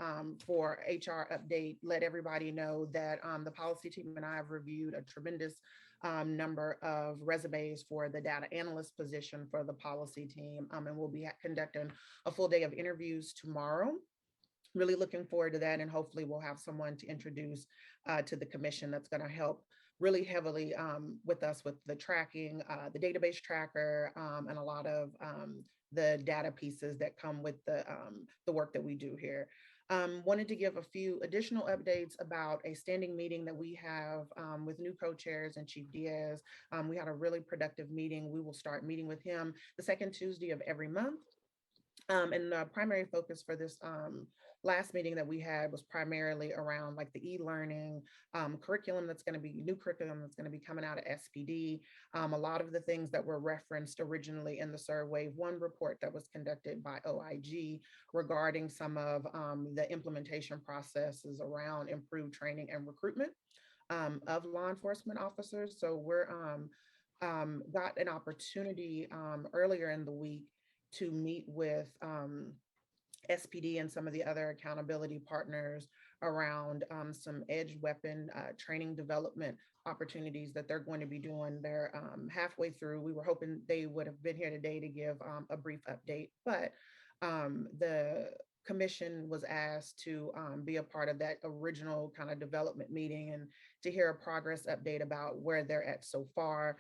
for HR update, let everybody know that the policy team and I have reviewed a tremendous number of resumes for the data analyst position for the policy team, and we'll be conducting a full day of interviews tomorrow. Really looking forward to that, and hopefully we'll have someone to introduce to the commission that's going to help really heavily with us with the tracking, the database tracker, and a lot of the data pieces that come with the work that we do here. Wanted to give a few additional updates about a standing meeting that we have with new co-chairs and Chief Diaz. We had a really productive meeting. We will start meeting with him the second Tuesday of every month. And the primary focus for this last meeting that we had was primarily around like the e-learning curriculum that's going to be new curriculum that's going to be coming out of SPD. A lot of the things that were referenced originally in the Serve Wave 1 report that was conducted by OIG regarding some of the implementation processes around improved training and recruitment of law enforcement officers. So we're got an opportunity earlier in the week to meet with SPD and some of the other accountability partners around some edge weapon training development opportunities that they're going to be doing. They're halfway through. We were hoping they would have been here today to give a brief update, but the commission was asked to be a part of that original kind of development meeting and to hear a progress update about where they're at so far.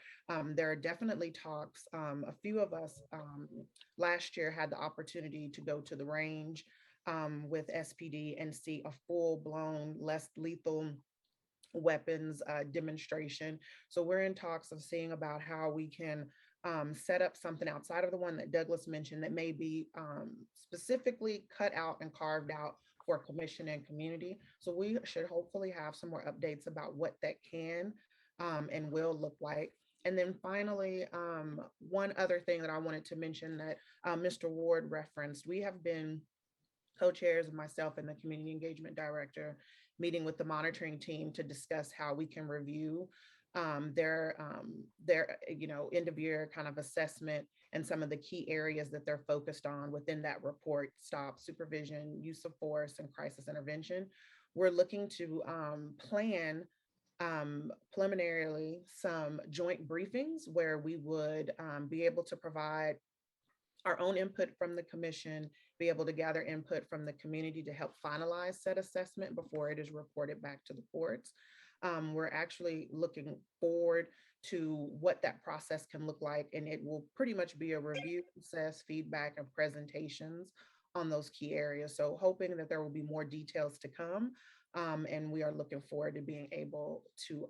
There are definitely talks. A few of us last year had the opportunity to go to the range with SPD and see a full-blown, less lethal weapons demonstration. So we're in talks of seeing about how we can set up something outside of the one that Douglas mentioned that may be specifically cut out and carved out for commission and community. So we should hopefully have some more updates about what that can and will look like. And then finally, one other thing that I wanted to mention that Mr. Ward referenced, we have been co-chairs, myself and the community engagement director, meeting with the monitoring team to discuss how we can review their end of year kind of assessment and some of the key areas that they're focused on within that report: stop, supervision, use of force, and crisis intervention. We're looking to plan preliminarily some joint briefings where we would be able to provide our own input from the commission, be able to gather input from the community to help finalize said assessment before it is reported back to the courts. We're actually looking forward to what that process can look like, and it will pretty much be a review, assess, feedback, and presentations on those key areas. So hoping that there will be more details to come, and we are looking forward to being able to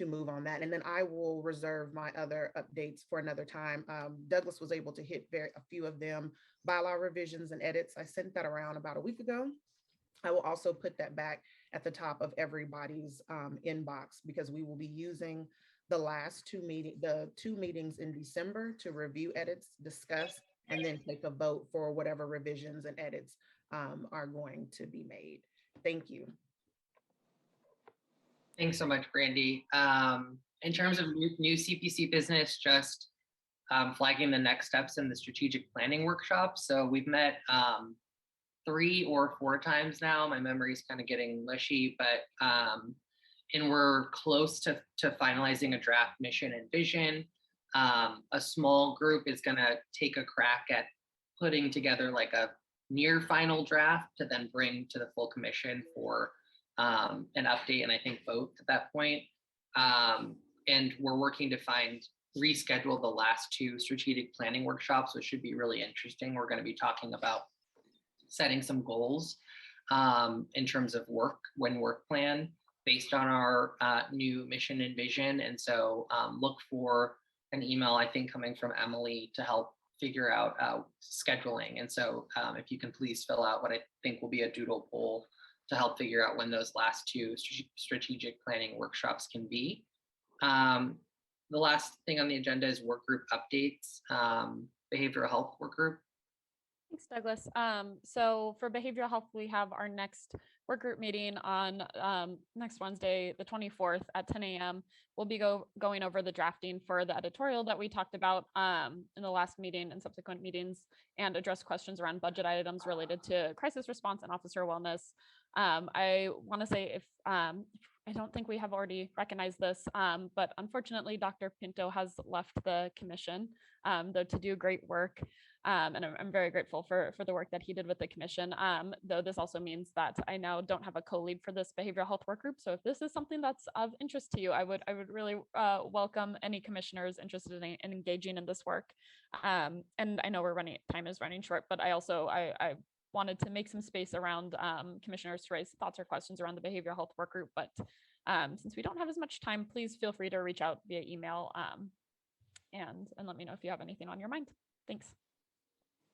move on that. And then I will reserve my other updates for another time. Douglas was able to hit a few of them. Bylaw revisions and edits, I sent that around about a week ago. I will also put that back at the top of everybody's inbox, because we will be using the two meetings in December to review edits, discuss, and then take a vote for whatever revisions and edits are going to be made. Thank you. Thanks so much, Brandy. In terms of new CPC business, just flagging the next steps in the strategic planning workshop. So we've met 3 or 4 times now. My memory's kind of getting mushy, but and we're close to finalizing a draft mission and vision. A small group is going to take a crack at putting together like a near final draft to then bring to the full commission for an update and I think vote at that point. And we're working to reschedule the last 2 strategic planning workshops, which should be really interesting. We're going to be talking about setting some goals in terms of work plan based on our new mission and vision. And so look for an email, I think, coming from Emily to help figure out scheduling. And so if you can please fill out what I think will be a doodle poll to help figure out when those last 2 strategic planning workshops can be. The last thing on the agenda is work group updates, behavioral health work group. Thanks, Douglas. So for behavioral health, we have our next work group meeting on next Wednesday, the 24th at 10 a.m. We'll be going over the drafting for the editorial that we talked about in the last meeting and subsequent meetings, and address questions around budget items related to crisis response and officer wellness. I want to say, if I don't think we have already recognized this, but unfortunately, Dr. Pinto has left the commission, though to do great work. And I'm very grateful for the work that he did with the commission, though this also means that I now don't have a co-lead for this behavioral health work group. So if this is something that's of interest to you, I would really welcome any commissioners interested in engaging in this work. And I know time is running short, but I wanted to make some space around commissioners to raise thoughts or questions around the behavioral health work group. But since we don't have as much time, please feel free to reach out via email and let me know if you have anything on your mind. Thanks.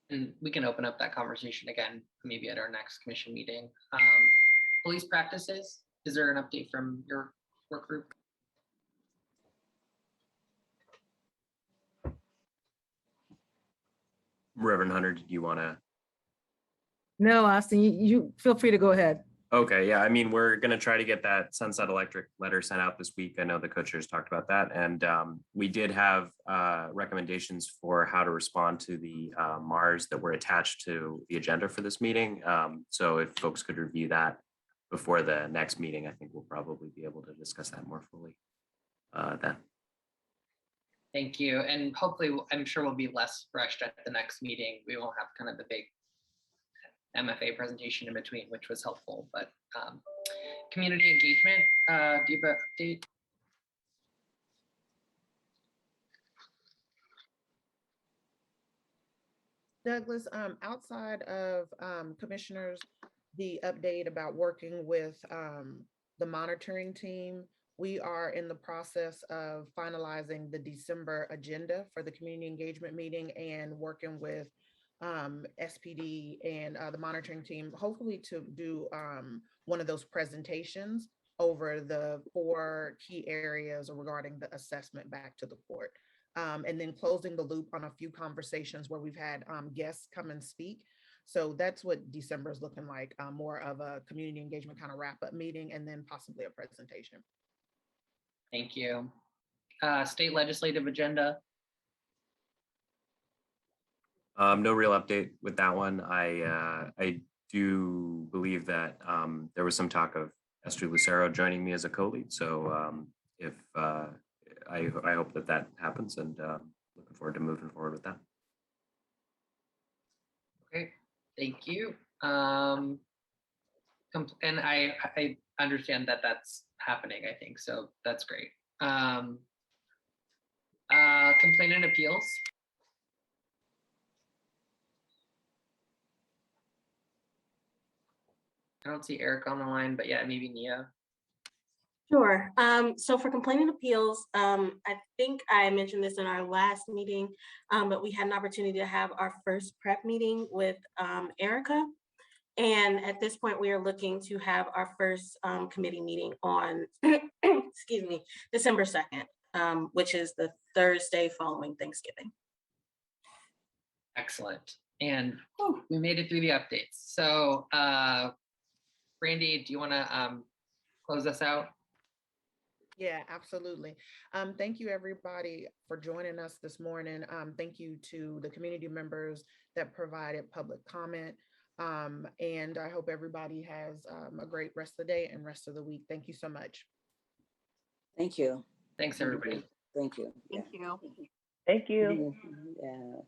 And we can open up that conversation again, maybe at our next commission meeting. Police practices, is there an update from your work group? Reverend Hunter, did you want to? No, Austin, you feel free to go ahead. Okay, yeah, I mean, we're going to try to get that Sunset Electric letter sent out this week. I know the co-chairs talked about that. And we did have recommendations for how to respond to the MARs that were attached to the agenda for this meeting. So if folks could review that before the next meeting, I think we'll probably be able to discuss that more fully then. Thank you. And hopefully, I'm sure we'll be less rushed at the next meeting. We won't have kind of the big MFA presentation in between, which was helpful. But community engagement, do you have an update? Douglas, outside of commissioners, the update about working with the monitoring team, we are in the process of finalizing the December agenda for the community engagement meeting and working with SPD and the monitoring team, hopefully to do one of those presentations over the 4 key areas regarding the assessment back to the court. And then closing the loop on a few conversations where we've had guests come and speak. So that's what December is looking like, more of a community engagement kind of wrap-up meeting and then possibly a presentation. Thank you. State legislative agenda. No real update with that one. I do believe that there was some talk of Esther Lucero joining me as a co-lead. So if I hope that happens, and looking forward to moving forward with that. Okay, thank you. And I understand that that's happening, I think, so that's great. Complaint and appeals. I don't see Eric on the line, but yeah, maybe Nia. Sure. So for complaint and appeals, I think I mentioned this in our last meeting, but we had an opportunity to have our first prep meeting with Erica. And at this point, we are looking to have our first committee meeting on, excuse me, December 2nd, which is the Thursday following Thanksgiving. Excellent. And we made it through the updates. So Brandy, do you want to close us out? Yeah, absolutely. Thank you, everybody, for joining us this morning. Thank you to the community members that provided public comment. And I hope everybody has a great rest of the day and rest of the week. Thank you so much. Thank you. Thanks, everybody. Thank you. Thank you. Thank you. Yeah.